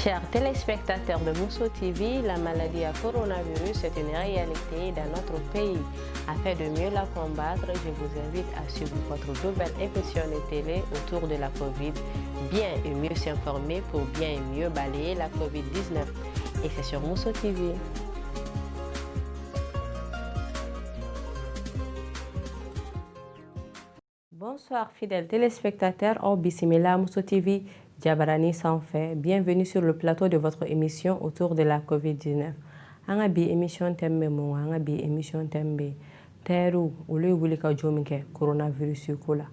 Chers téléspectateurs de Mousso TV, la maladie à coronavirus est une réalité dans notre pays. Afin de mieux la combattre, je vous invite à suivre votre nouvelle émission de télé autour de la Covid, bien et mieux s'informer pour bien et mieux balayer la Covid-19. Et c'est sur Mousso TV. Bonsoir fidèles téléspectateurs, au Bismillah Mousso TV. Jabarani sans fait. Bienvenue sur le plateau de votre émission autour de la Covid-19. Anga bi émission tembe mo anga bi émission tembe teru ulu wuli ka jominke coronavirus yukola.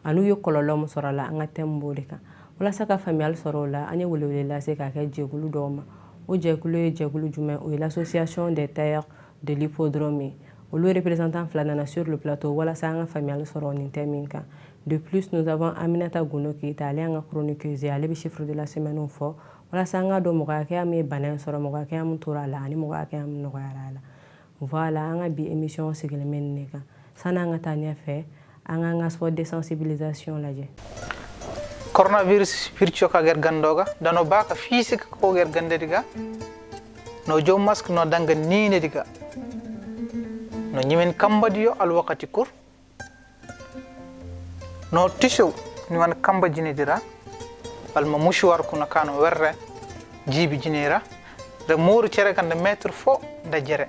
Anu yokololo mo sorala anga tembo deka. Wala saka familial sorola anya wuli la se ka ke jegulu doma. O jegulu jume ou l'association des terres de l'hippodrome. Ulu représentant flanana sur le plateau wala sanga familial soroni teminka. De plus, nous avons Aminata Gouno qui est allée en chroniqueuse et allée chiffre de la semaine au fort. Voilà, sanga do mogake ami banen soro mogake am turala ani mogake am noyala. Voilà, anga bi émission sigile menneka. Sana nga tanya fe, anga sport de sensibilisation laje. Coronavirus virtuo ka ger gandoga, dano baka physique ko ger gande diga. No jom masque no danga nini diga. No nyimen kambadiyo al wakati kur. No tissue ni wan kamba jinidira alma mouchoir kuna kano werre jibi jinira de moru cere kan de metre fo da jere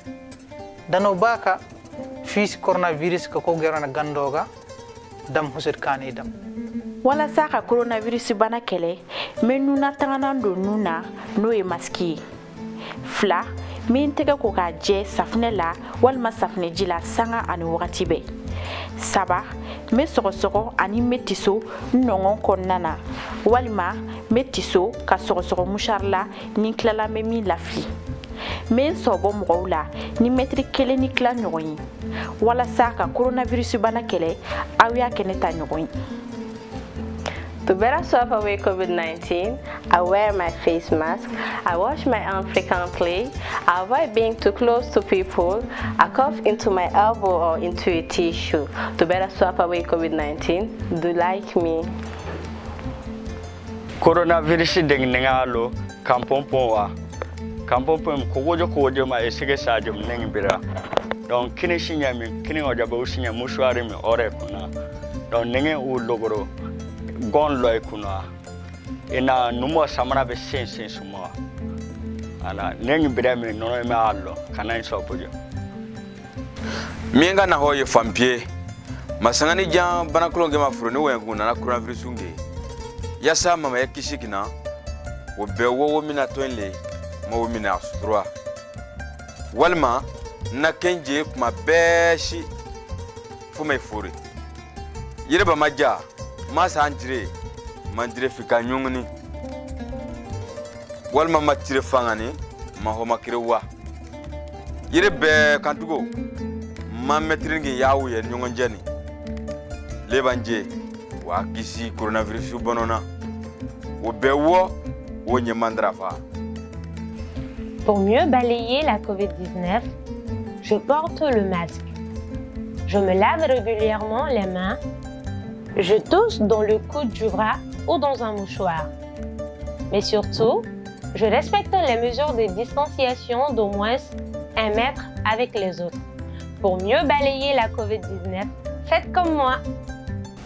dano baka fis coronavirus ko gerona gandoga dam huset kani dam wala saka coronavirus bana kele menuna tanganando nuna no e maski fla min tega ko ka je safne la walma safne jila sanga ani wakati be saba me sogosoro ani metiso nongon konnana walima metiso ka sogosoro musharla ni klala memi lafli me sobo mugawla ni metri kele ni kla nyoyi wala saka coronavirus bana kele awya keneta nyoyi. To better stop away COVID-19, I wear my face mask, I wash my hands frequently, I avoid being too close to people, I cough into my elbow or into a tissue. To better stop away COVID-19, do like me. Coronavirus ding ningalo kampompoa. Kampompom kogojo ma esige sajum ningbira. Donc kini sinya mi kini ojabo sinya mushwari mi ore kuna. Donc ninge u logoro gon loy kuna ina numo samana be sense suma ana nengi bidame nono me allo kana sopojo minga na hoye fampie masangani jam bana kulonge mafuro ni wengu na coronavirus unge yasa mama yakishikina wo bewo wo mina tonle ma wo mina sudroa walma na kenje kuma beshi fuma furi yireba maja masa andire mandire fika nyungni walma matire fangani ma ho makirewa yirebe kantugo ma metringi yawu ye nyongonjeni lebanje wa kisi coronavirus bonona wo bewo wo nyemandrafa. Pour mieux balayer la Covid-19, je porte le masque. Je me lave régulièrement les mains. Je tousse dans le coude du bras ou dans un mouchoir. Mais surtout, je respecte les mesures de distanciation d'au moins 1 mètre avec les autres. Pour mieux balayer la Covid-19, faites comme moi.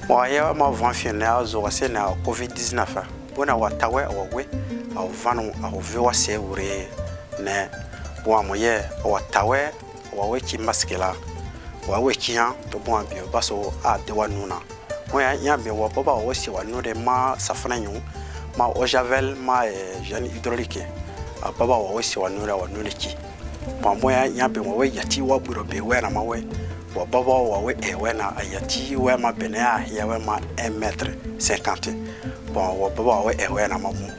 Moi, ma venfine a zoase na Covid-19. Bona watawe awe au vanu au viwa se ure ne wa moye watawe wawe ki maskela wawe ki han to bon bio baso a de wanuna. Moi, il y a bien wapaba aussi wanure ma safranyu ma eau javel ma gel hydraulique. A baba aussi wanure ki. Bon moi, il y a bien wawe yati wa burobe wena mawe. Wa baba wawe wena ayati we ma benea ya we ma 1,50 m. Bon wa baba wawe wena mamu.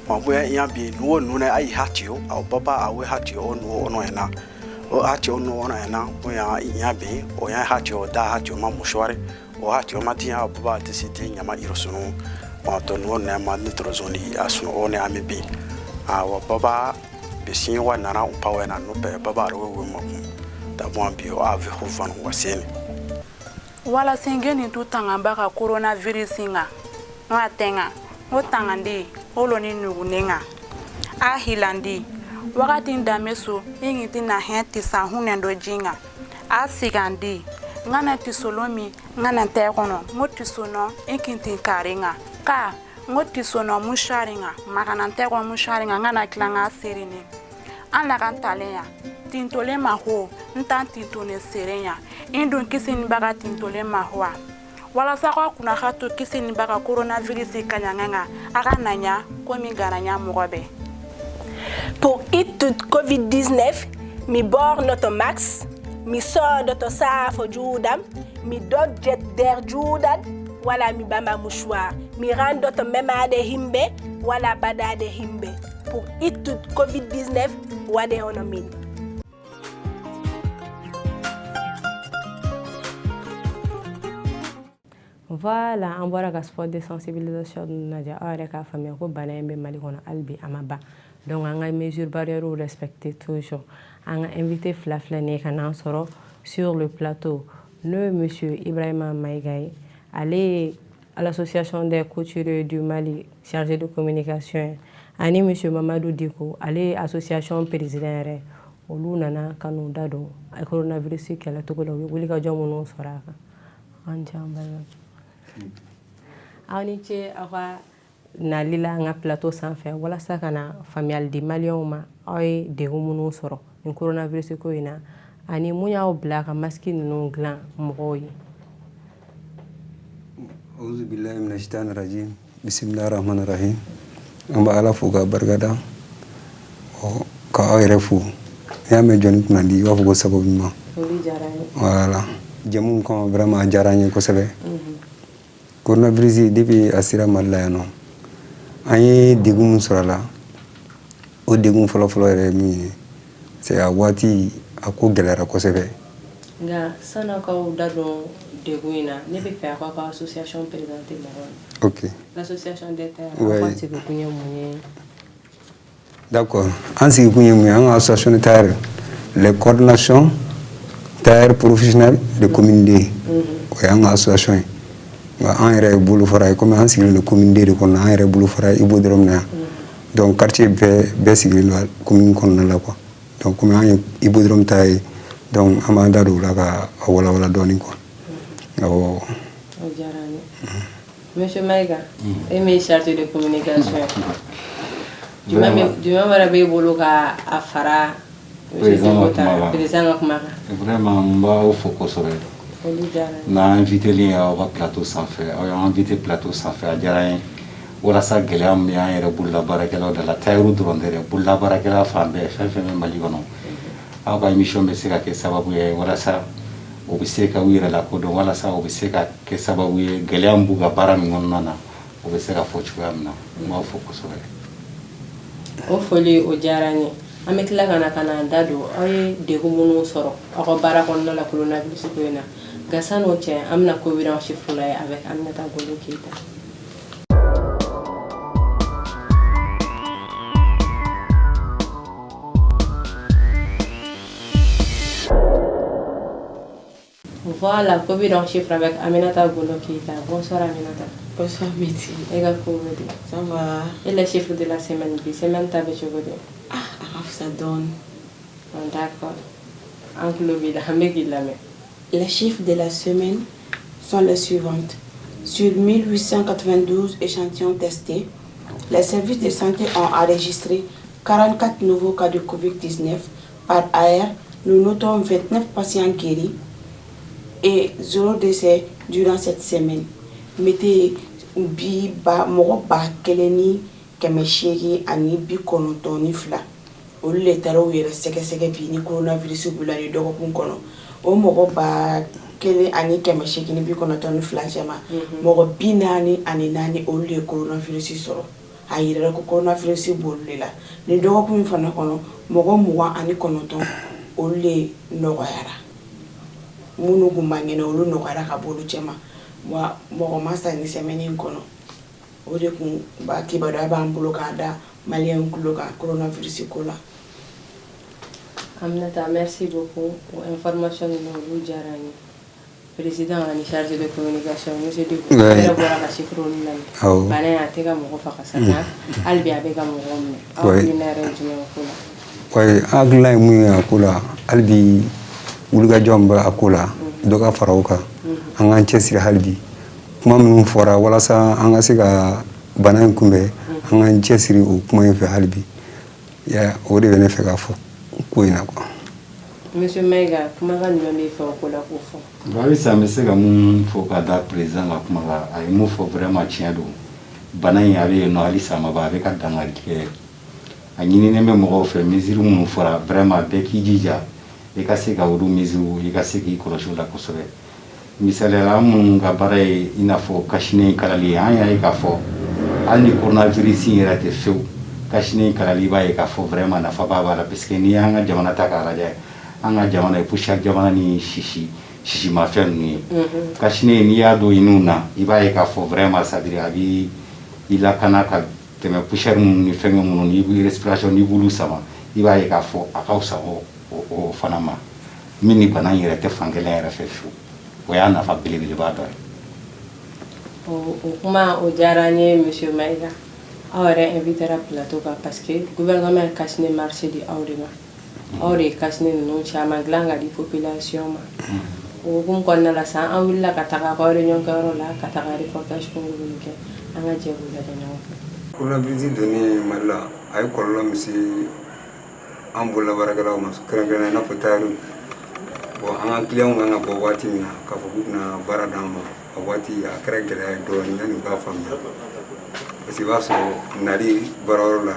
Bon moi, il y a bien no nuna ai hatio au baba awe hatio no ena. O hatio no ena. Moi, il y a bien o ya hatio da hatio ma mushwari. O hatio matia baba tisiti nyama irosunu wa tono na ma nitrozoni asunu one amebi wa baba besin wa nana upawe na no pe baba ro we mo da mo bio ave hovan wasene wala singeni tutanga baka coronavirus nga ngatenga otanga ndi oloni nugunenga a hilandi wagati dame so ingiti na henti sa hunendo jinga a sigandi ngana tisolomi ngana tekono ngotisono inkintin karinga ka ngotisono musharinga magana teko musharinga ngana klanga sirini an la kan taleya tintole maho ntan tintone serenya indun kisini baga tintole mahoa wala sako kuna khato kisini baga coronavirus kanyanga aga nanya komi garanya mogobe. Pour toute Covid-19, mi bord notre max, mi sort notre safo judam, mi dot jet d'air judan, wala mi bamba mouchoir, mi rend notre même de himbe, wala bada de himbe. Pour toute Covid-19, wade onomin. Voilà, on voit la sport de sensibilisation Nadia avec la famille ko banayembe mali kono albi amaba. Donc on a mesures barrières ou respecter toujours. On a invité Flaflané Kanan Soro sur le plateau. Le monsieur Ibrahima Maïgaï, allé à l'association des couturiers du Mali chargé de communication. Ani monsieur Mamadou Diko, allé à l'association présidente. Olu nana kanu dado coronavirus kala tokolo wuli ka jomo soraka. Anjamba. Auniche awa na lila nga plateau sanfɛ walasa kana faamuyali di maliyɛnw ma aw ye degun minnu sɔrɔ ni coronavirus ko in na ani mun y'aw bila ka masiki ninnu dilan mɔgɔw ye. Auzu billahi minash shaitani rajim. Bismillahir rahmanir rahim. An bɛ Ala fo ka barikada ka aw yɛrɛ fo. N'i y'a mɛn jɔnni kunna di i b'a fɔ ko sababu ɲuman. Foli diyara n ye. Voilà. Jamu kɔn vraiment a diyara n ye kosɛbɛ. Coronavirus depuis a sera Mali la yan nɔ an ye degun min sɔrɔ a la o degun fɔlɔfɔlɔ yɛrɛ ye min ye c'est a waati a ko gɛlɛyara kosɛbɛ. Nka san'aw k'aw da don degun in na ne bɛ fɛ aw ka association présidente mɔgɔw. Ok. L'association des tailleurs aw ka sigikun ye mun ye. D'accord. An sigikun ye mun ye an ka association des tailleurs les coordinations tailleurs professionnels de commune D o ye an ka association ye. An yɛrɛ ye bolo fara ye comme an sigilen don commune D de kɔnɔ an yɛrɛ ye bolo fara ye Ibo dɔrɔn na yan donc quartier bɛɛ sigilen don commune kɔnɔna la quoi donc comme an ye Ibo dɔrɔn ta ye donc an b'an da don o la ka walawala dɔɔni quoi awɔ. O diyara n ye. Monsieur Maïga e min ye chargé de communication jumɛn wɛrɛ b'e bolo ka a fara président ka kuma kan. Vraiment n b'aw fo kosɛbɛ. Na invité li aw ka plateau sanfɛ aw y'an invité plateau sanfɛ a diyara n ye walasa gɛlɛya min y'an yɛrɛ bololabaarakɛlaw da la tailleur dɔrɔn tɛ dɛ bololabaarakɛla fan bɛɛ fɛn fɛn bɛ Mali kɔnɔ aw ka émission bɛ se ka kɛ sababu ye walasa o bɛ se ka u yɛrɛ lakodɔn walasa o bɛ se ka kɛ sababu ye gɛlɛya min b'u ka baara min kɔnɔna na o bɛ se ka fɔ cogoya min na n b'aw fo kosɛbɛ. O foli o diyara n ye an bɛ tila ka na da don aw ye degun minnu sɔrɔ aw ka baara kɔnɔna la coronavirus ko in na. Gassano tient amna cohérence chiffre là avec Aminata Golo Keita. Voilà, cohérence chiffre avec Aminata Golo Keita. Bonsoir Aminata. Bonsoir Métis. Et comment ça va? Et les chiffres de la semaine, semaine t'avais chevauché. Ça donne. D'accord. En club de Hamegilame. Les chiffres de la semaine sont les suivantes. Sur 1892 échantillons testés, les services de santé ont enregistré 44 nouveaux cas de Covid-19. Par ailleurs, nous notons 29 patients guéris et 0 décès durant cette semaine. Mettez bi ba moko ba keleni kemeshegi ani bi konotoni fla. O le taro yere seke bi ni coronavirus bula ni dogo pun kono. O moko ba kele ani kemeshegi ni bi konotoni fla jama. Moko bi nani ani nani o le coronavirus soro. Ayira ko coronavirus bolle la. Ni dogo pun fana kono moko muwa ani konoton o le nogoyara. Munu gumangena o le nogoyara ka bolu jama. Moi masa ni semaine kono o de kun ba kibara ba ambulo ka da malien kulo ka coronavirus ko la. Aminata, merci beaucoup pour l'information de nous jarani. président en charge de communication monsieur Diko ale bɔra ka chiffre olu lamɛn bana in a tɛ ka mɔgɔ faga sanga hali bi a bɛ ka mɔgɔ minɛ aw hakilina yɛrɛ ye jumɛn ko la ouais hakilina ye mun ye a ko la hali bi wulikajɔ bɛ a ko la dɔ ka fara o kan an k'an cɛsiri hali bi kuma minnu fɔra walasa an ka se ka bana in kunbɛn an k'an cɛsiri o kuma in fɛ hali bi o de bɛ ne fɛ ka fɔ ko in na quoi. Monsieur Maïga, comment va nous faire au la confort? Oui, ça me fait que mon faut que la président la comment la, il me faut vraiment tiens d'eau. Banaï avait no ali ça m'a va avec un dangal qui est. Ani ne me mo fait mesure mon fera vraiment beki jija. E ka se ka odu mesure, e ka se ki korosho la kosore. Misale la mon ga bare ina fo kashine kalali anya e ka fo. Ani coronavirus ira te feu. Kashine kalali ba e ka fo vraiment na fa ba la parce que ni anga jamana ta kala ja. Anga jamana pusha jamana ni shishi ma fɛn ninnu ye kasini n'i y'a don inu na i b'a ye k'a fɔ vraiment ça dire a b'i lakana ka tɛmɛ poussière minnu ni fɛngɛ minnu ni respiration n'i b'olu sama i b'a ye k'a fɔ a ka fisa o fana ma min ni bana in yɛrɛ tɛ fankelen yɛrɛ fɛ fiyewu o y'a nafa belebeleba dɔ ye. O kuma o diyara n ye monsieur Maïga aw yɛrɛ invitera plateau kan parce que gouvernement ye kasini marché di aw de ma. Aw de kasini ninnu caman dilan ka di population ma o hukumu kɔnɔna la sisan an wulila ka taga aw ka réunion kɛyɔrɔ la ka taga reportage kunkurunin kɛ an ka jɛ k'u lajɛ ɲɔgɔn fɛ. Coronavirus donnen Mali la a ye kɔlɔlɔ min se an bololabaarakɛlaw ma kɛrɛnkɛrɛnnen i n'a fɔ tailleur bon an ka client kan ka bɔ waati min na k'a fɔ k'u bɛna baara d'an ma a waati a kɛra gɛlɛya ye dɔɔnin yanni u k'a faamuya parce que i b'a sɔrɔ nali baarayɔrɔ la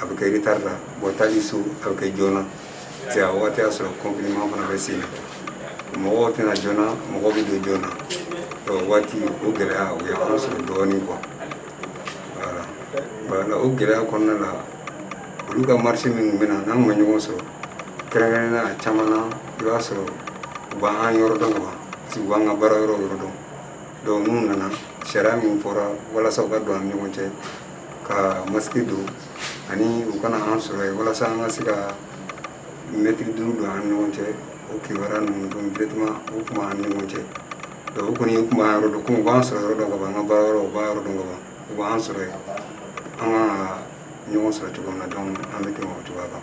a bɛ kɛ retard la bon taali so a bɛ kɛ joona parce que a waati y'a sɔrɔ confinement fana bɛ sen na mɔgɔw tɛna joona mɔgɔw bɛ don joona o waati o gɛlɛya o ye an sɔrɔ dɔɔnin quoi voilà o gɛlɛya kɔnɔna la olu ka marché minnu bɛ na n'an ma ɲɔgɔn sɔrɔ kɛrɛnkɛrɛnnen na a caman na i b'a sɔrɔ u b'an yɔrɔ dɔn quoi parce que u b'an ka baara yɔrɔ dɔn donc n'u nana sariya min fɔra walasa u ka don an ni ɲɔgɔn cɛ ka masque don ani u kana an sɔrɔ yen walasa an ka se ka mètre 5 don an ni ɲɔgɔn cɛ o kibaruya ninnu donc directement o kuma an ni ɲɔgɔn cɛ donc o kɔni ye kuma yɔrɔ dɔn komi u b'an sɔrɔ yɔrɔ dɔn ka ban an ka baara yɔrɔ u b'a yɔrɔ dɔn ka ban u b'an sɔrɔ yen an ka ɲɔgɔn sɔrɔ cogo min na donc an bɛ tɛmɛ o cogoya kan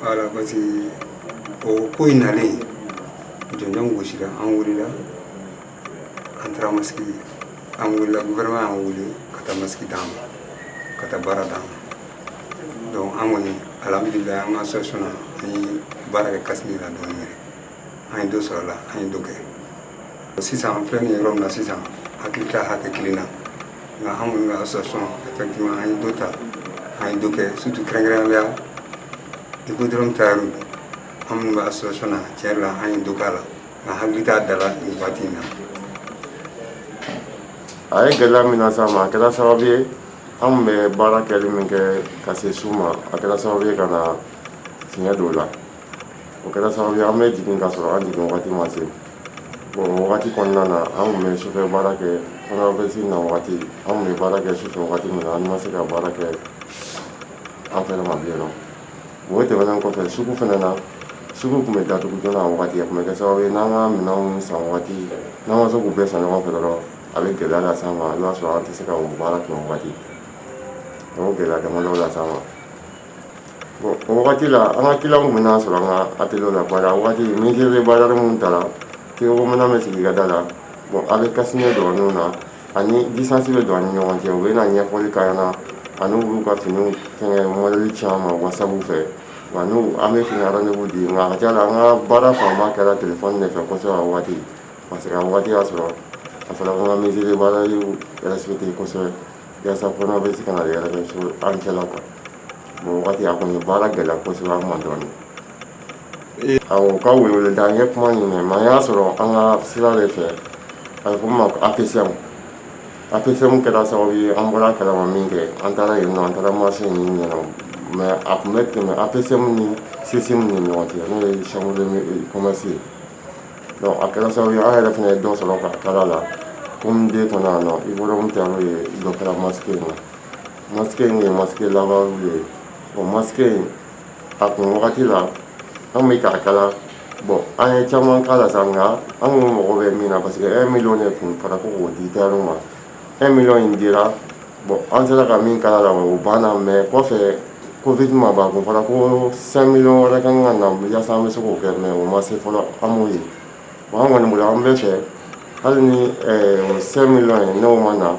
voilà parce que o ko in nalen jɔnjɔn gosira an wulila an taara masigi an wulila gouvernement y'an wuli ka taa masigi d'an ma ka taa baara d'an ma donc an kɔni alhamdulilayi an ka association na an ye baara kɛ kasini la dɔɔni yɛrɛ an ye dɔ sɔrɔ a la an ye dɔ kɛ sisan an filɛ nin yɔrɔ min na sisan hakili t'a hakɛ kelen na nka an kɔni ka association effectivement an ye dɔ ta an ye dɔ kɛ surtout kɛrɛnkɛrɛnnenya hippodrome tailleur an minnu bɛ association na tiɲɛ yɛrɛ la an ye dɔ k'a la nka hakili t'a da la nin waati in na. a ye gɛlɛya min na s'a ma a kɛra sababu ye an bɛ baara kɛli min kɛ ka se su ma a kɛra sababu ye ka na fiɲɛ don o la o kɛra sababu ye an bɛ jigin ka sɔrɔ an jigin wagati ma se bon o wagati kɔnɔna na an tun bɛ sufɛ baara kɛ coronavirus na wagati an tun bɛ baara kɛ sufɛ wagati min na an ma se ka baara kɛ an fɛnɛ ma bilen nɔ o tɛmɛnen kɔfɛ sugu fɛnɛ na sugu tun bɛ datugu joona a wagati a tun bɛ kɛ sababu ye n'an ka minɛnw san wagati n'an ma se k'u bɛɛ san ɲɔgɔn fɛ dɔrɔn a bɛ gɛlɛya lase an ma i b'a sɔrɔ an tɛ se ka o baara kɛ o wagati o gɛlɛya damadɔ lase an ma bon o wagati la an ka client tun bɛ n'an sɔrɔ an ka atelier la bari a wagati ministère de bazar minnu taara keko minɛn bɛ sigi ka da la bon a bɛ kasinen dɔrɔnw na ani distance bɛ don an ni ɲɔgɔn cɛ u bɛ na ɲɛfɔli k'an ɲɛna ani u b'u ka finiw fɛngɛ modèle ci an ma whatsapp fɛ wa n'u an bɛ fini rendez-vous di nka a ka ca la an ka baara fanba kɛra téléphone de fɛ kosɛbɛ a wagati parce que a wagati y'a sɔrɔ a fɔra ko n ka mesure de barrière respecté kosɛbɛ yaasa coronavirus kana yɛrɛkɛ so an cɛla quoi bon wagati a kɔni baara gɛlɛya kosɛbɛ an ma dɔɔnin awɔ ka weleweleda n ye kuma ɲinɛ mɛ an y'a sɔrɔ an ka sira de fɛ a bɛ fɔ min ma ko APCM kɛra sababu ye an bɔra kalama min kɛ an taara yen nɔ an taara marché ɲini ɲɛna mɛ a tun bɛ tɛmɛ APCM ni CSM ni ɲɔgɔn cɛ n'o ye chambre de commerce ye donc a kɛra sababu ye an yɛrɛ fɛnɛ ye dɔ sɔrɔ ka kala la komi den kɔnɔ yan nɔ hippodrome tailleur ye dɔ kɛra masque in na masque in ye masque lavable ye bon masque in a kun wagati la an bɛ k'a kala bon an ye caman k'a la sa nka an ko mɔgɔ bɛ min na parce que 1 million de kun fɔra ko k'o di terrain ma 1 million in dira bon an sera ka min kala la o banna mais kɔfɛ covid ma ban kun fɔra ko 5 million wɛrɛ kan ka na yaasa an bɛ se k'o kɛ mais o ma se fɔlɔ an m'o ye bon an kɔni bolo an bɛ fɛ hali ni 5 million ye n'o ma na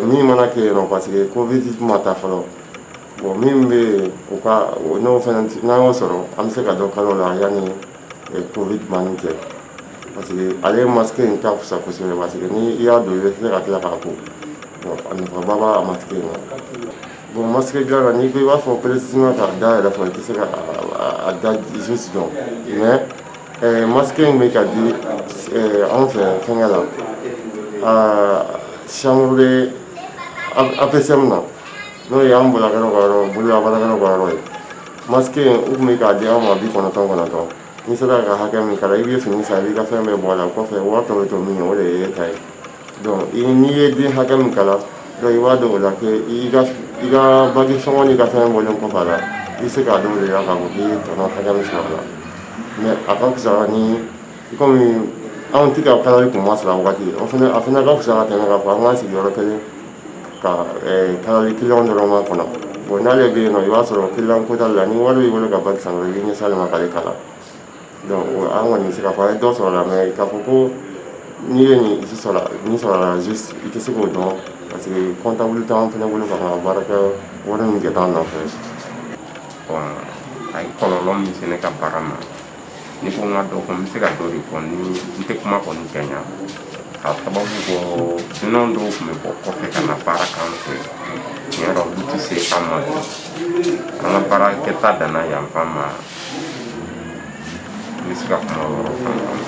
min mana kɛ yen nɔ parce que covid ma ta fɔlɔ bon min bɛ o ka n'o fɛnɛ n'an y'o sɔrɔ an bɛ se ka dɔ kalo la yanni covid banni cɛ parce que ale masque in ka fisa kosɛbɛ parce que ni i y'a don i bɛ se ka tila k'a ko bon a nafaba b'a masque in na bon masque dilan na n'i ko i b'a fɔ précisément k'a da yɛrɛ fɔ i tɛ se ka a da juste dɔn mais masque in bɛ ka di anw fɛ fɛngɛ la chambre APSM na n'o ye an bololabaarakɛlaw ka yɔrɔ bololabaarakɛlaw ka yɔrɔ ye masque in u tun bɛ k'a di an ma 99 n'i sera ka hakɛ min kala i bɛ fini san i b'i ka fɛn bɛɛ bɔ a la kɔfɛ wari tɔ bɛ to min ye o de ye e ta ye donc n'i ye den hakɛ min kala donc i b'a dɔn o la que i ka bagi sɔngɔ n'i ka fɛn bɔlen kɔfɛ a la i bɛ se k'a dɔn o de la k'a fɔ k'i ye tɔnɔ hakɛ min sɔrɔ a la mais a ka fisa ni komi anw tɛ ka kalali kun ma sɔrɔ a wagati a fana ka fisa ka tɛmɛ k'a fɔ an k'an sigi yɔrɔ kelen ka kalali kiliyanw dɔrɔn ma kɔnɔ bon n'ale bɛ yen nɔ i b'a sɔrɔ kiliyan ko t'ale la ni wari b'i bolo ka bagi san dɔrɔn i bɛ ɲɛsin ale ma k'ale kala donc an kɔni bɛ se k'a fɔ an ye dɔ sɔrɔ a la mais k'a fɔ ko n'i ye nin sɔrɔ a la juste i tɛ se k'o dɔn parce que comptable t'anw fana bolo ka baara kɛ wari min jɛ t'an nɔfɛ. bon a ye kɔlɔlɔ min se ne ka baara ma ni ko n ka dɔ fɔ n bɛ se ka dɔ de fɔ ni n tɛ kuma kɔni kɛɲa ka sababu bɔ dunan dɔw tun bɛ bɔ kɔfɛ ka na baara k'an fɛ tiɲɛ yɛrɛ olu tɛ se an ma bi an ka baara kɛta danna yan fan ma n bɛ se ka kuma o yɔrɔ fan kan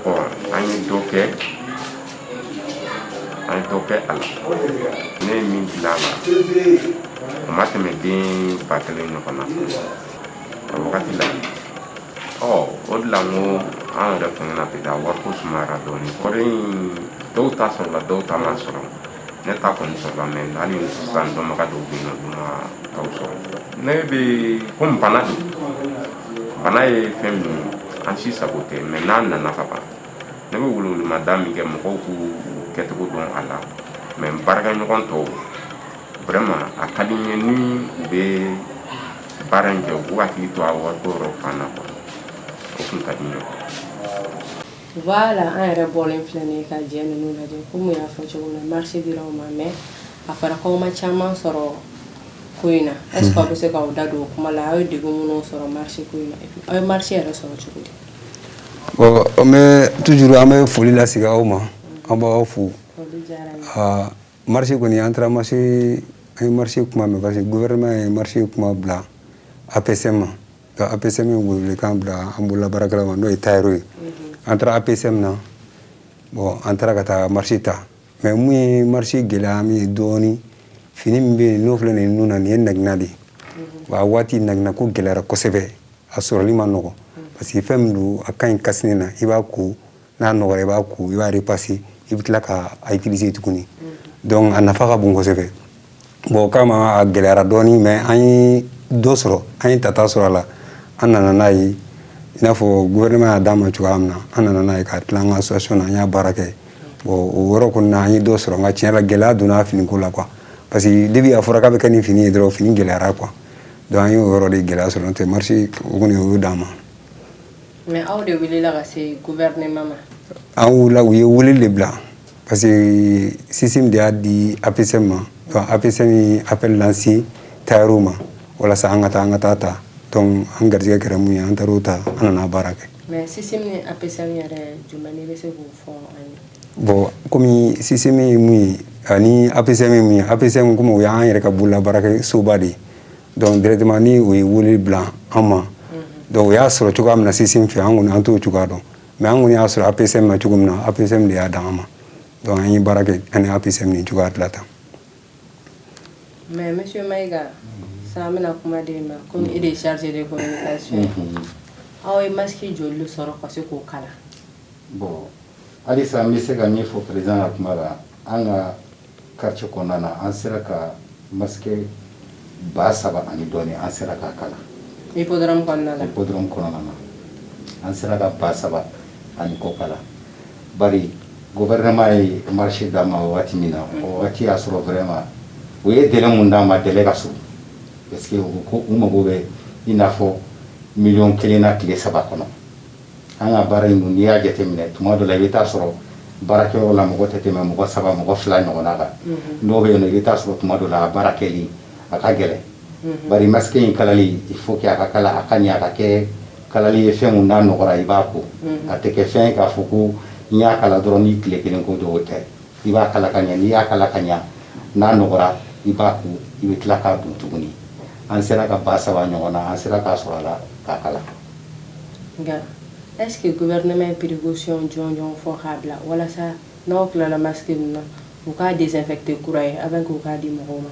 bon an ye dɔ kɛ a la ne ye min dilan a la o ma tɛmɛ den 1000 ɲɔgɔn na a wagati la o de la n ko an yɛrɛ fɛngɛna bi la wariko sumayara dɔɔnin wari in dɔw ta sɔrɔla dɔw ta ma sɔrɔ ne ta kɔni sɔrɔla mais hali sisan dɔnbaga dɔw bɛ yen nɔ olu ma taw sɔrɔ ne bɛ komi bana don bana ye fɛn min ye an si sago tɛ mais n'a nana ka ban ne bɛ welewelemada min kɛ mɔgɔw k'u kɛcogo dɔn a la mais baarakɛɲɔgɔn tɔw vraiment a ka di n ye ni u bɛ baara in kɛ u k'u hakili to a wariko yɔrɔ fan na quoi o tun ka di n ye. Voilà, an yɛrɛ bɔlen filɛ nin ye ka jɛ ninnu lajɛ komi y'a fɔ cogo min na marché dira u ma mais a fɔra k'aw ma caman sɔrɔ ko in na est ce que aw bɛ se k'aw da don o kuma la aw ye degun minnu sɔrɔ marché ko in na et puis aw ye marché yɛrɛ sɔrɔ cogo di. bon an bɛ toujours an bɛ foli lasegin aw ma an b'aw fo marché kɔni an taara marché an ye marché kuma mɛn parce que gouvernement ye marché kuma bila APSM ma donc APSM ye welewelekan bila an bololabaarakɛlaw ma n'o ye tailleur ye an taara APSM na bon an taara ka taa marché ta mais mun ye marché gɛlɛya min ye dɔɔnin fini min bɛ yen n'o filɛ nin ye nun na nin ye nagina de ye wa a waati nagina ko gɛlɛyara kosɛbɛ a sɔrɔli ma nɔgɔn parce que fɛn min don a ka ɲi kasini na i b'a ko n'a nɔgɔra i b'a ko i b'a repasser i bɛ tila k'a utiliser tuguni donc a nafa ka bon kosɛbɛ bon o kama a gɛlɛyara dɔɔnin mais an ye dɔ sɔrɔ an ye tata sɔrɔ a la an nana n'a ye i n'a fɔ gouvernement y'a d'an ma cogoya min na an nana n'a ye k'a tila an ka association na an y'a baara kɛ bon o yɔrɔ kɔni na an ye dɔ sɔrɔ nka tiɲɛ la gɛlɛya donna finiko la quoi parce que depuis a fɔra k'a bɛ kɛ ni fini ye dɔrɔn fini gɛlɛyara quoi donc an ye o yɔrɔ de gɛlɛya sɔrɔ n'o tɛ marché o kɔni o y'o d'an ma. mais aw de welela ka se gouvernement ma. an wulila u ye weleli de bila parce que système de y'a di APSM ma donc APSM ye appel lancé tailleur ma walasa an ka taa ta donc an garijɛgɛ kɛra mun ye an taar'o ta an nana baara kɛ. mais système ni APSM yɛrɛ jumɛn i bɛ se k'o fɔ an ye. bon komi système ye mun ye ani APSM ye mun ye APSM komi o y'an yɛrɛ ka bololabaarakɛ soba de ye donc directement ni o ye weleli bila an ma donc o y'a sɔrɔ cogoya min na système fɛ an kɔni an t'o cogoya dɔn mais an kɔni y'a sɔrɔ APSM na cogo min na APSM de y'a d'an ma donc an ye baara kɛ ani APSM ni cogoya de la tan. mais monsieur Maïga sa an bɛna kuma de ma komi e de ye chargé de communication aw ye masque joli sɔrɔ ka se k'o kala. bon halisa an bɛ se ka min fɔ président ka kuma la an ka quartier kɔnɔna na an sera ka masque 3,000 ani dɔɔnin an sera k'a kala hippodrome kɔnɔna la hippodrome kɔnɔna na an sera ka ba saba ani kɔ kala bari gouvernement ye marché d'a ma waati min na o waati y'a sɔrɔ vraiment o ye délai mun d'a ma délai ka surun parce que u mago bɛ i n'a fɔ miliyɔn 1 na tile 3 kɔnɔ an ka baara in n'i y'a jateminɛ tuma dɔ la i bɛ taa sɔrɔ baarakɛyɔrɔ la mɔgɔ tɛ tɛmɛ mɔgɔ 3 mɔgɔ 2 ɲɔgɔnna kan dɔw bɛ yen nɔ i bɛ taa sɔrɔ tuma dɔ la a baara kɛli a ka gɛlɛn bari masque in kalali il faut que a ka kala a ka ɲɛ a ka kɛ kalali ye fɛn mun n'a nɔgɔra i b'a ko a tɛ kɛ fɛn k'a fɔ ko n'i y'a kala dɔrɔn ni tile 1 ko o tɛ i b'a kala ka ɲɛ n'i y'a kala ka ɲɛ n'a nɔgɔra i b'a ko i bɛ tila k'a dun tuguni an sera ka ba 3 ɲɔgɔn na an sera k'a sɔrɔ a la k'a kala nka est-ce que gouvernement ye précaution jɔnjɔn fɔ k'a bila walasa n'aw tilala masque ninnu na u k'a désinfecter kura ye avant que u k'a di mɔgɔw ma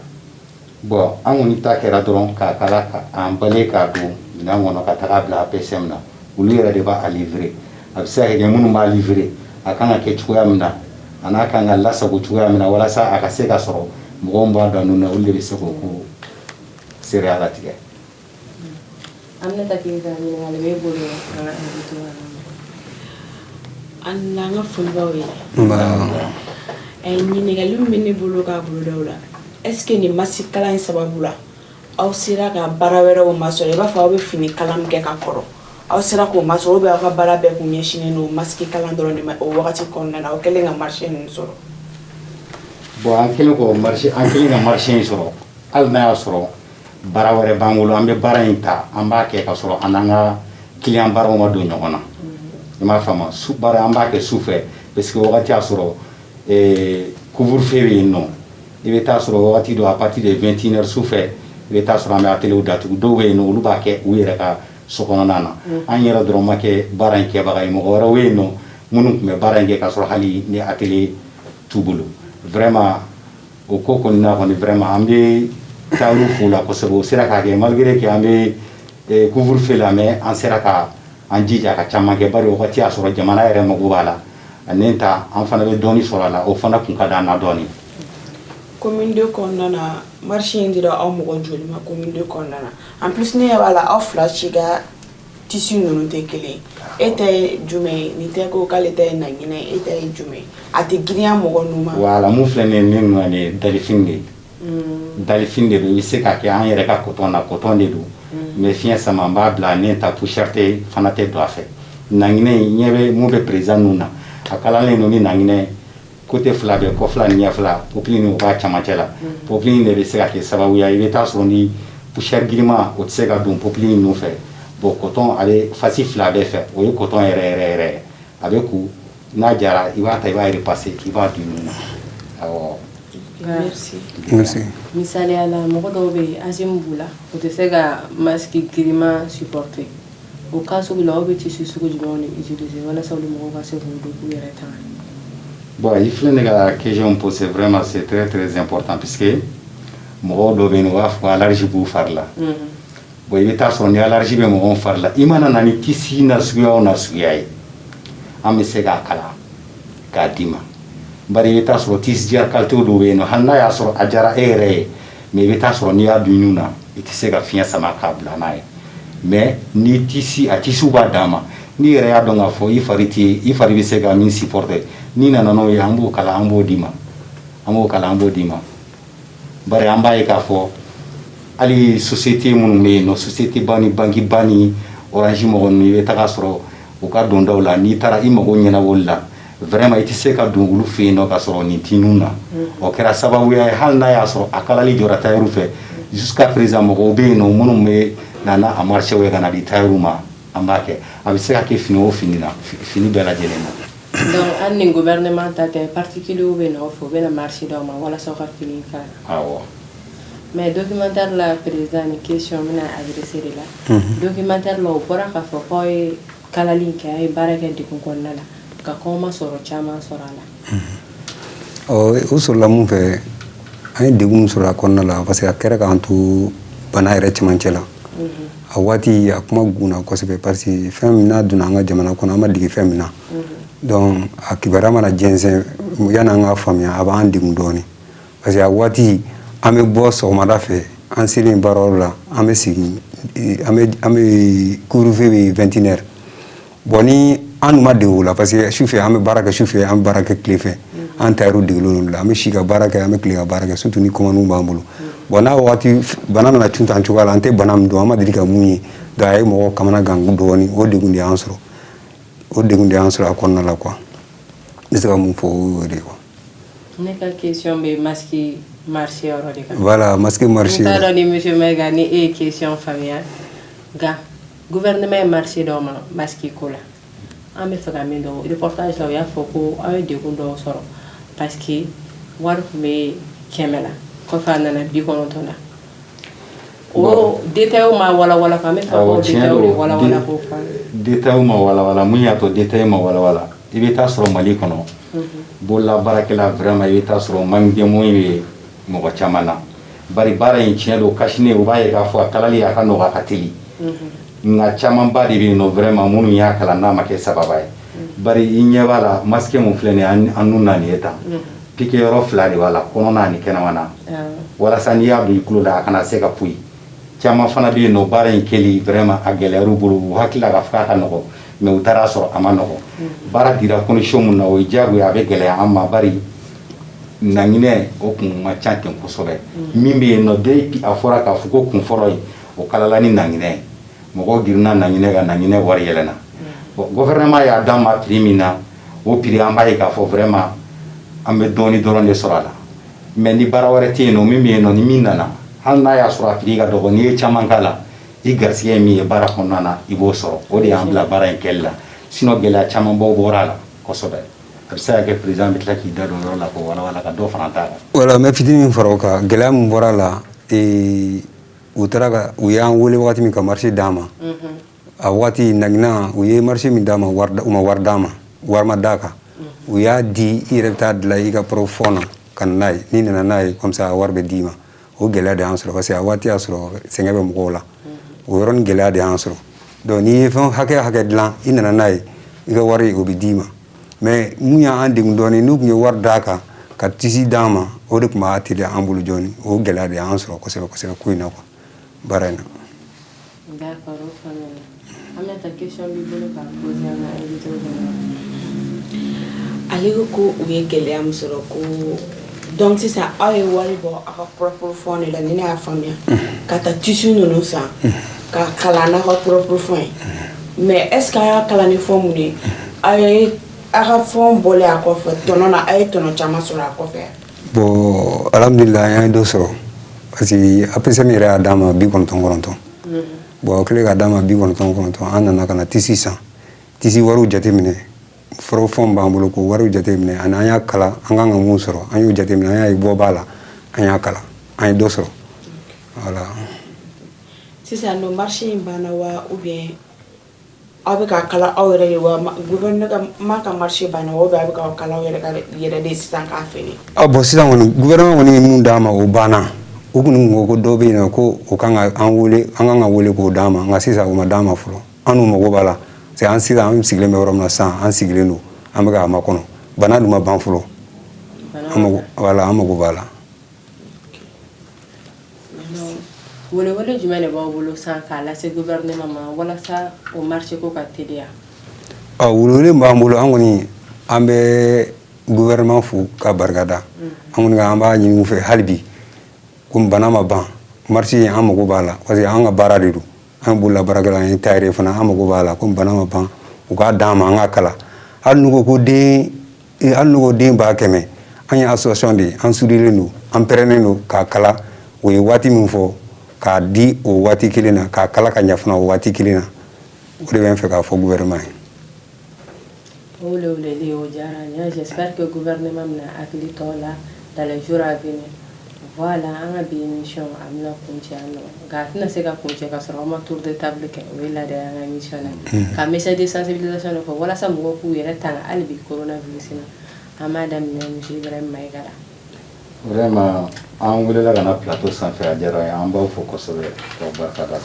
bon an kɔni ta kɛra dɔrɔn k'a kala k'an bale k'a don minɛn kɔnɔ ka taga bila APSM na olu yɛrɛ de b'a livrer a bɛ se ka kɛ minnu b'a livrer a kan ka kɛ cogoya min na a n'a kan ka lasago cogoya min na walasa a ka se ka sɔrɔ mɔgɔw b'a dɔn ninnu na olu de bɛ se k'o ko seereya latigɛ. Aminata Keita ɲininkali b'e bolo an ka invité an n'an ka folibaw ye ɲininkali min bɛ ne bolo k'a bolodaw la est-ce que nin masque kalan in sababu la aw sera ka baara wɛrɛw masɔrɔ i b'a fɔ aw bɛ fini kalan min kɛ ka kɔrɔ aw sera k'o masɔrɔ ou bien aw ka baara bɛɛ kun ɲɛsinnen don masque kalan dɔrɔn de ma o wagati kɔnɔna na aw kɛlen ka marché ninnu sɔrɔ. bon an kɛlen ka marché in sɔrɔ hali n'a y'a sɔrɔ baara wɛrɛ b'an bolo an bɛ baara in ta an b'a kɛ ka sɔrɔ an n'an ka client baaraw ma don ɲɔgɔn na i m'a faamu baara an b'a kɛ sufɛ parce que wagati y'a sɔrɔ couvre-feu bɛ yen nɔ i bɛ taa sɔrɔ wagati dɔ à partir de 21h sufɛ i bɛ taa sɔrɔ an bɛ atelier datugu dɔw bɛ yen nɔ olu b'a kɛ u yɛrɛ ka so kɔnɔna na an yɛrɛ dɔrɔn ma kɛ baara in kɛbaga ye mɔgɔ wɛrɛw bɛ yen nɔ minnu tun bɛ baara in kɛ ka sɔrɔ hali ni atelier t'u bolo vraiment o ko kɔni na kɔni vraiment an bɛ taa olu fo la kosɛbɛ o sera k'a kɛ malgré que an bɛ couvre-feu la mais an sera ka an jija ka caman kɛ bari wagati y'a sɔrɔ jamana yɛrɛ mago b'a la ani ta an fana bɛ dɔɔni sɔrɔ a la o fana kun ka d'an na dɔɔni. commune 2 kɔnɔna na marché in dira aw mɔgɔ joli ma commune 2 kɔnɔna na en plus ne ɲɛ b'a la aw fila si ka tissu ninnu tɛ kelen e ta ye jumɛn ye nin tɛ ko k'ale ta ye naginɛ e ta ye jumɛn ye a tɛ girinya mɔgɔ ninnu ma. voilà mun filɛ nin ye ne nana nin ye dalifini de ye dalifini de don i bɛ se k'a kɛ an yɛrɛ ka coton na coton de don mais fiɲɛ sama n b'a bila ne ta poussière tɛ fana tɛ don a fɛ naginɛ in ɲɛ bɛ mun bɛ président ninnu na a kalalen don ni naginɛ côté fila bɛ kɔ fila ni ɲɛ fila popeline o b'a camancɛ la popeline de bɛ se ka kɛ sababuya i bɛ taa sɔrɔ ni poussière girinma o tɛ se ka don popeline ninnu fɛ bon coton a bɛ fasi fila bɛɛ fɛ o ye coton yɛrɛ yɛrɛ yɛrɛ a bɛ ku n'a jara i b'a ta i b'a repasser i b'a di ninnu na awɔ. merci misaliya la mɔgɔ dɔw bɛ yen asthme b'u la o tɛ se ka masque girinma supporter o cas sugu la aw bɛ tissu sugu jumɛnw de utiliser walasa olu mɔgɔw ka se k'u don k'u yɛrɛ tanga. bon il filɛ ne ka question posée vraiment c'est très très important puisque mɔgɔw dɔw bɛ yen u b'a fɔ allergie b'u fari la bon i bɛ taa sɔrɔ ni allergie bɛ mɔgɔw fari la i mana na ni tissu nasuguya o nasuguya ye an bɛ se k'a kala k'a d'i ma bari i bɛ taa sɔrɔ tissu diya qualité dɔw bɛ yen nɔ hali n'a y'a sɔrɔ a diyara e yɛrɛ ye mais i bɛ taa sɔrɔ n'i y'a dun nun na i tɛ se ka fiɲɛ sama k'a bila n'a ye mais ni tissu a tissu b'a dan ma n'i yɛrɛ y'a dɔn k'a fɔ i fari bɛ se ka min supporter n'i nana n'o ye an b'o kala an b'o d'i ma an b'o kala an b'o d'i ma bari an b'a ye k'a fɔ hali société minnu bɛ yen nɔ société ba ni banque ba ni orange mɔgɔ ninnu i bɛ taga sɔrɔ u ka dondaw la n'i taara i mago ɲɛnabɔli la vraiment i tɛ se ka don olu fɛ yen nɔ ka sɔrɔ nin t'i nun na o kɛra sababuya ye hali n'a y'a sɔrɔ a kalali jɔra tailleur fɛ jusqu'à présent mɔgɔw bɛ yen nɔ minnu bɛ na n'a a marché ye ka na di tailleur ma an b'a kɛ a bɛ se ka kɛ fini o fini na fini bɛɛ lajɛlen na. donc hali ni gouvernement ta tɛ particulier bɛ na aw fɛ u bɛ na marché d'aw ma walasa aw ka fini kala. awɔ. mais documentaire la président ni question bɛna adressé de la documentaire la o bɔra k'a fɔ k'aw ye kalali in kɛ a ye baara kɛ degun kɔnɔna la ka kɔn ma sɔrɔ caman sɔrɔ a la. o sɔrɔla mun fɛ an ye degun sɔrɔ a kɔnɔna la parce que a kɛra k'an to bana yɛrɛ cɛmancɛ la a waati a kuma gunna kosɛbɛ parce que fɛn min n'a donna an ka jamana kɔnɔ an ma dege fɛn min na donc a kibaruya mana jɛnsɛn yan'an k'a faamuya a b'an degun dɔɔni parce que a waati an bɛ bɔ sɔgɔmada fɛ an selen baarayɔrɔ la an bɛ segin couvre-feu 21h. Bon ni an ma de la parce que chauffé am baraka chauffé am baraka clefé an tayru de lolu la am shiga baraka am clé baraka surtout ni komanu bambulu bon na wati banana na tunta an chugala ante banam do am dika munyi da ay mo kamana gangu do ni o de gundi ansro akonna la quoi c'est mon fo de quoi ne ka question be maski marché orodi ka voilà maski marché ta do ni monsieur Megani et question familiale ga gouvernement marché do ma maski kola ame faga min do reportage la ya foko ay de gundo soro parce que war me kemela ko fa nana bi ko nontona o détail ma wala fa me fa ko détail wala ko fa détail ma wala mun ya to détail ma wala ibe ta soro mali kono bolla barakela vraiment ibe ta soro mange moyi mo ko chamana bari bara in chelo kashine o baye ka fo kalali ya kano ka katili nga chaman ba de be no vraiment munu ya kala na make sababa bari inye wala maske mo flene anuna ni eta pike ro flani wala kono na ni kena wana wala sani ya du ikuluda kana seka pui chama fana be no bara in keli vraiment agele rubulu hakila ka faka no me utara so amano bara dira condition mun na o jagu ya be gele amma bari nangine o kun ma chante ko sobe mimbe no de afora ka fuko kun foroi o kala ni nangine mogo girna nangine ga nangine wari yelena gouvernement ya dama primina o prix ambaye ka fo vraiment ambe doni doronde sorala mais ni baraware tino mimbe no ni minana halna ya sura prix ga dogo ni chamangala i garsiye mi bara konana ibo soro o de ambla bara enkella sino gela chamambo borala ko sobe absa ke president bitla ki dado la ko wala ka do fanata wala me fitini faroka gela mu borala utaraga uyan wole wakati mi ka marché dama a wakati nagna uye marché mi dama warma daka uya di ireta de la iga profona kan nay ni na nay comme ça warbe dima o gela de ansro parce que a wakati asro sengebe mkola o ron gela de ansro do ni fon hake dlan ina nay iga wari obi dima mais munya andi ngoni nu ngi war daka ka tisi dama o de kuma atile ambulu joni o gela de ansro ko se kuina ko barana d'accord famille ta question bi bolo ka poser na invité aligo ko uye gele am soro ko donc c'est ça ay wali bo aka propre fond la ni na famille kata tissu no sa ka kala na ko propre fond mais est-ce que kala ni fond ni ay aka fond bolé ako fa tonona ay tono chama soro ako fa bo alhamdulillah ya do soro parce que après ça mira dama bi kon ton bon kle ga dama bi kon ton anana kana tisi waru jatemine foro fom bambulo ko waru jatemine ananya kala anga ngamu soro anyu jatemine anya ibo bala anya kala ay do soro voilà c'est ça no marché bana wa ou bien avec kala awre wa gouverneur maka marché bana wa avec kala awre ka yere de sisan ka fini bon sisan woni gouvernement woni mun dama o bana ukunu ko dobe na ko okanga anga wole ko dama nga sisa o madama fulo anu mo bala c'est an sisa am sigle me worom na san an sigle no amaga makono bana duma ban fulo amago wala amago bala wole jumane ba wolo san kala c'est gouvernement ma wala sa o marché ko ka tedia wole mbambulo angoni ambe gouvernement fu ka bargada angoni amba nyi fe halbi kum banama ban marché amago bala parce que anga barade du an bulla baragala en tayre fana amago bala kum banama ban u ka dama anga kala alnugo ko de ba keme anya association de an sudile nu an perene ka kala we wati mun fo ka di o wati kilina ka kala ka nyafuna o wati kilina o de ben fe ka fo gouvernement ole leo jaranya j'espère que gouvernement na aclito là dans les jours à venir. Voilà, on a bien émission à nous continuer. Gardez ces gars continuer parce qu'on a tour de table que oui la dernière émission là. Quand message de sensibilisation là, voilà ça me beaucoup il est temps à le coronavirus là. Madame monsieur vraiment maigara. Vraiment, on voulait la gana plateau sans faire dire un bon focus sur le barcada.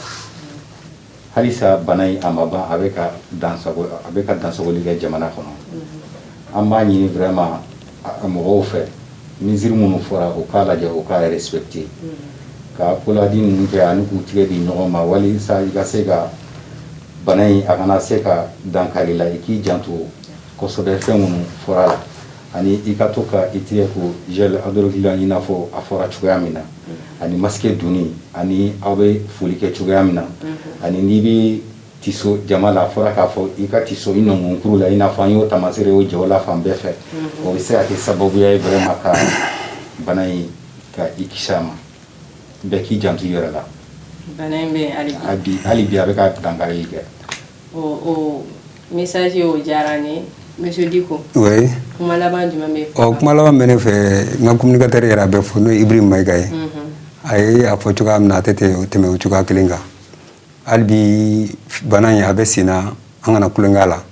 Halisa banai amaba avec un danse au ligue jamana kono. Amani vraiment amoureux fait. Mesure mon fora au cas là au cas respecté ka koladi ninnu kɛ ani k'u tigɛ di ɲɔgɔn ma walisa i ka se ka bana in a kana se ka dankari la i k'i janto kosɛbɛ fɛn minnu fɔra la ani i ka to ka i tigɛ ko gel hydroalcoolique i n'a fɔ a fɔra cogoya min na ani masque donni ani aw bɛ foli kɛ cogoya min na ani n'i bɛ tiso jama la fɔra k'a fɔ i ka tiso i nɔnkɔnkuru la i n'a fɔ an y'o taamasere o jɛw la fan bɛɛ fɛ o bɛ se ka kɛ sababuya ye vraiment ka bana in ka i kisi a ma bɛɛ k'i janto i yɛrɛ la bana in bɛ hali bi a bɛ ka dankari kɛ o message o diyara n ye monsieur Diko oui kuma laban jumɛn bɛ fɔ kuma laban bɛ ne fɛ n ka communicateur yɛrɛ a bɛ fɔ n'o ye Ibrahim Mayiga ye a ye a fɔ cogoya min na a tɛ tɛmɛ o cogoya kelen kan hali bi bana in a bɛ sen na an kana kulonkɛ a la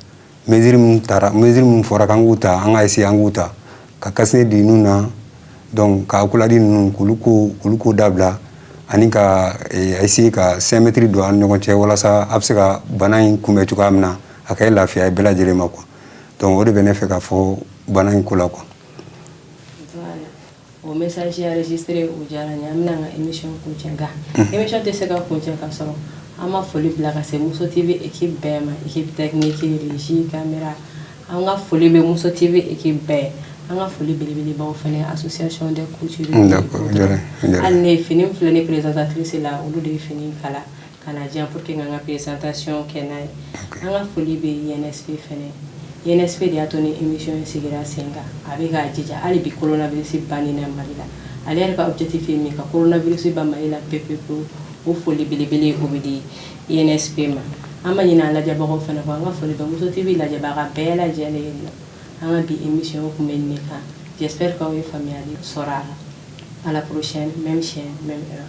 mesure min fɔra k'an k'u ta an ka essayer an k'u ta ka kasine di ninnu na donc ka kuladi ninnu k'olu ko dabila ani ka essayer ka 5 mètres don an ni ɲɔgɔn cɛ walasa a bɛ se ka bana in kunbɛn cogoya min na a ka lafiya bɛɛ lajɛlen ma quoi donc o de bɛ ne fɛ ka fɔ bana in ko la quoi. O message enregistré o diyara n ye an bɛna an ka émission kuncɛ nka émission tɛ se ka kuncɛ ka sɔrɔ an ma foli bila ka se Muso TV équipe bɛɛ ma équipe technique régie caméra an ka foli bɛ Muso TV équipe bɛɛ an ka foli belebelebaw fana association des couturiers hali ne fini filɛ ne présentatrice la olu de ye fini kala ka na diyan pour que n ka n ka présentation kɛ n'a ye an ka foli bɛ INSP fana INSP de y'a to ni émission in sigira sen kan a bɛ k'a jija hali bi coronavirus bannen na Mali la ale yɛrɛ ka objectif ye min ka coronavirus ban Mali la pewu o foli belebele o bɛ di INSP ma an ma ɲinɛ an lajɛbagaw fana kɔ an ka foli bɛ Muso TV lajɛbaga bɛɛ lajɛlen ye nɔ an ka bi émission kun bɛ nin de kan j'espère que aw ye faamuyali sɔrɔ a la à la prochaine même chaîne même heure